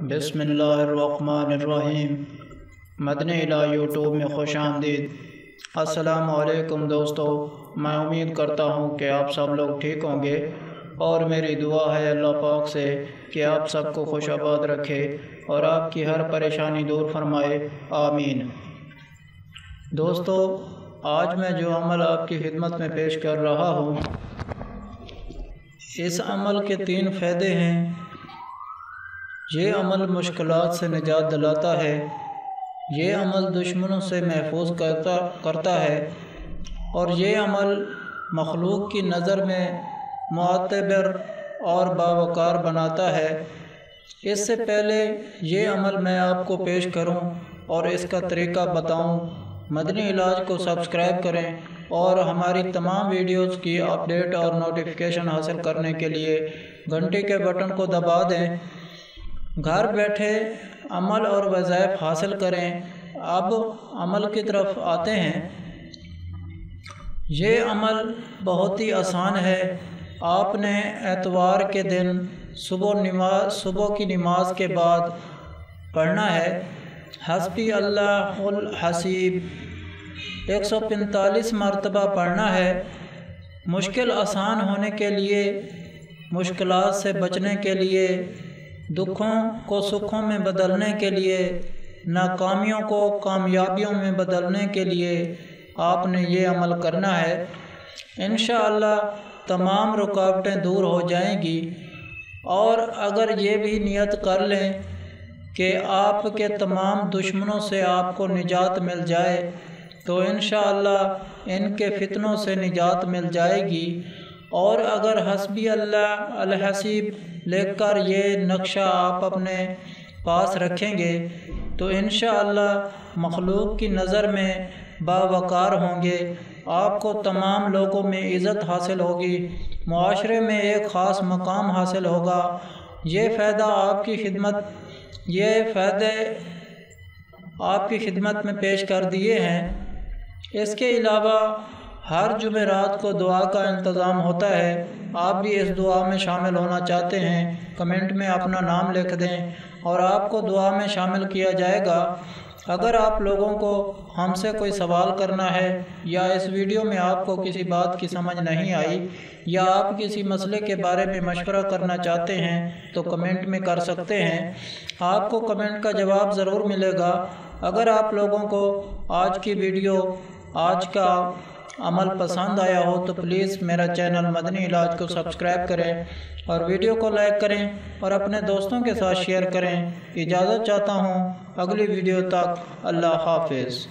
बिस्मिल्लाहिर्रहमानिर्रहीम। मदनी इला यूट्यूब में खुश आमदीद। अस्सलामु अलैकुम दोस्तों, मैं उम्मीद करता हूँ कि आप सब लोग ठीक होंगे और मेरी दुआ है अल्लाह पाक से कि आप सबको खुश आबाद रखे और आपकी हर परेशानी दूर फरमाए, आमीन। दोस्तों, आज मैं जो अमल आपकी खिदमत में पेश कर रहा हूँ, इस अमल के 3 फ़ायदे हैं। ये अमल मुश्किलात से निजात दिलाता है, ये अमल दुश्मनों से महफूज करता है और ये अमल मखलूक की नज़र में मुअतबर और बावकार बनाता है। इससे पहले ये अमल मैं आपको पेश करूं और इसका तरीका बताऊं, मदनी इलाज को सब्सक्राइब करें और हमारी तमाम वीडियोस की अपडेट और नोटिफिकेशन हासिल करने के लिए घंटे के बटन को दबा दें। घर बैठे अमल और वज़ाइफ हासिल करें। अब अमल की तरफ आते हैं। ये अमल बहुत ही आसान है। आपने एतवार के दिन सुबह की नमाज के बाद पढ़ना है हस्बी अल्लाहुल हसीब 145 मरतबा पढ़ना है। मुश्किल आसान होने के लिए, मुश्किलात से बचने के लिए, दुखों को सुखों में बदलने के लिए, नाकामियों को कामयाबियों में बदलने के लिए आपने ये अमल करना है। इंशाअल्लाह तमाम रुकावटें दूर हो जाएंगी। और अगर ये भी नियत कर लें कि आपके तमाम दुश्मनों से आपको निजात मिल जाए, तो इंशाअल्लाह इनके फितनों से निजात मिल जाएगी। और अगर हस्बी अल्लाह अल हसीब लेकर ये नक्शा आप अपने पास रखेंगे तो इंशाअल्लाह मखलूक की नज़र में बावकार होंगे। आपको तमाम लोगों में इज़्ज़त हासिल होगी, मुआशरे में एक ख़ास मकाम हासिल होगा। ये फ़ायदा फ़ायदे आपकी खिदमत में पेश कर दिए हैं। इसके अलावा हर जुमेरात को दुआ का इंतज़ाम होता है। आप भी इस दुआ में शामिल होना चाहते हैं, कमेंट में अपना नाम लिख दें और आपको दुआ में शामिल किया जाएगा। अगर आप लोगों को हमसे कोई सवाल करना है या इस वीडियो में आपको किसी बात की समझ नहीं आई या आप किसी मसले के बारे में मशवरा करना चाहते हैं तो कमेंट में कर सकते हैं। आपको कमेंट का जवाब ज़रूर मिलेगा। अगर आप लोगों को आज की वीडियो, आज का अमल पसंद आया हो तो प्लीज़ मेरा चैनल मदनी इलाज को सब्सक्राइब करें और वीडियो को लाइक करें और अपने दोस्तों के साथ शेयर करें। इजाज़त चाहता हूँ, अगली वीडियो तक अल्लाह हाफिज़।